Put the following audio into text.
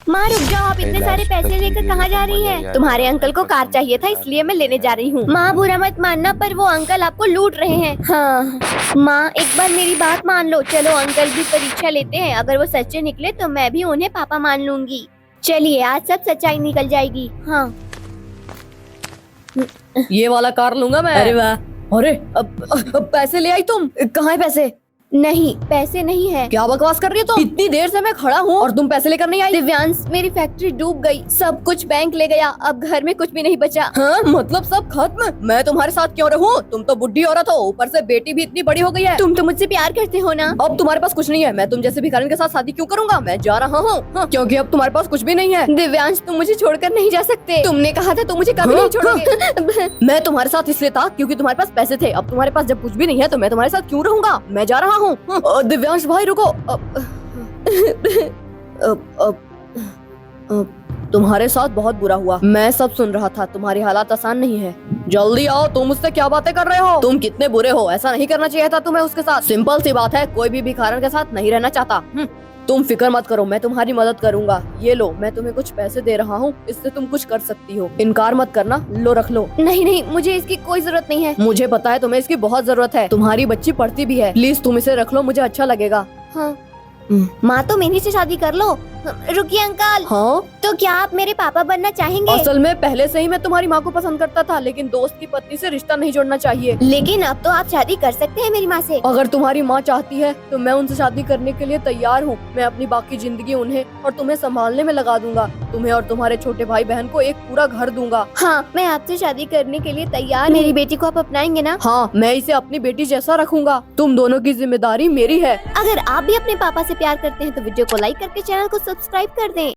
माँ रुक जाओ, आप इतने सारे पैसे लेकर कहाँ जा रही हैं? तुम्हारे अंकल को कार चाहिए था, इसलिए मैं लेने जा रही हूँ। माँ बुरा मत मानना, पर वो अंकल आपको लूट रहे हैं। हाँ माँ, एक बार मेरी बात मान लो। चलो अंकल भी परीक्षा लेते हैं, अगर वो सच्चे निकले तो मैं भी उन्हें पापा मान लूंगी। चलिए आज सब सच्चाई निकल जाएगी। हाँ ये वाला कार लूंगा मैं। अरे वाह। अरे अब पैसे ले आई तुम? कहाँ है पैसे? नहीं, पैसे नहीं है। क्या बकवास कर रही हो तुम? इतनी देर से मैं खड़ा हूँ और तुम पैसे लेकर नहीं आई? दिव्यांश, मेरी फैक्ट्री डूब गई, सब कुछ बैंक ले गया, अब घर में कुछ भी नहीं बचा। हाँ मतलब सब खत्म? मैं तुम्हारे साथ क्यों रहूँ? तुम तो बुढ़ी औरत हो, ऊपर से बेटी भी इतनी बड़ी हो गई है। तुम तो मुझसे प्यार करते हो ना। अब तुम्हारे पास कुछ नहीं है, मैं तुम जैसे भिखारी के साथ शादी क्यों करूंगा? मैं जा रहा हूँ। हाँ, क्योंकि अब तुम्हारे पास कुछ भी नहीं है। दिव्यांश, तुम मुझे छोड़कर नहीं जा सकते। तुमने कहा था तुम मुझे कभी नहीं छोड़ोगे। मैं तुम्हारे साथ इसलिए था क्योंकि तुम्हारे पास पैसे थे। अब तुम्हारे पास जब कुछ भी नहीं है तो मैं तुम्हारे साथ क्यों रहूंगा? मैं जा रहा हूँ। दिव्यांश भाई रुको। तुम्हारे साथ बहुत बुरा हुआ, मैं सब सुन रहा था। तुम्हारी हालात आसान नहीं है। जल्दी आओ, तुम मुझसे क्या बातें कर रहे हो? तुम कितने बुरे हो, ऐसा नहीं करना चाहिए था तुम्हें उसके साथ। सिंपल सी बात है, कोई भी भिखारन के साथ नहीं रहना चाहता। तुम फिक्र मत करो, मैं तुम्हारी मदद करूंगा। ये लो, मैं तुम्हें कुछ पैसे दे रहा हूँ, इससे तुम कुछ कर सकती हो। इनकार मत करना, लो रख लो। नहीं नहीं, मुझे इसकी कोई जरूरत नहीं है। मुझे पता है तुम्हें इसकी बहुत जरूरत है, तुम्हारी बच्ची पढ़ती भी है। प्लीज तुम इसे रख लो, मुझे अच्छा लगेगा। हाँ माँ, तो मेरी से शादी कर लो। रुकिए अंकल। हाँ तो क्या आप मेरे पापा बनना चाहेंगे? असल में पहले से ही मैं तुम्हारी माँ को पसंद करता था, लेकिन दोस्त की पत्नी से रिश्ता नहीं जोड़ना चाहिए। लेकिन अब तो आप शादी कर सकते हैं मेरी माँ से। अगर तुम्हारी माँ चाहती है तो मैं उनसे शादी करने के लिए तैयार हूँ। मैं अपनी बाकी जिंदगी उन्हें और तुम्हें संभालने में लगा दूंगा। तुम्हें और तुम्हारे छोटे भाई बहन को एक पूरा घर दूंगा। हाँ, मैं आपसे शादी करने के लिए तैयार। मेरी बेटी को आप अपनाएंगे ना? हाँ, मैं इसे अपनी बेटी जैसा रखूंगा। तुम दोनों की जिम्मेदारी मेरी है। अगर आप भी अपने पापा से प्यार करते हैं तो वीडियो को लाइक करके चैनल को सब्सक्राइब कर दें।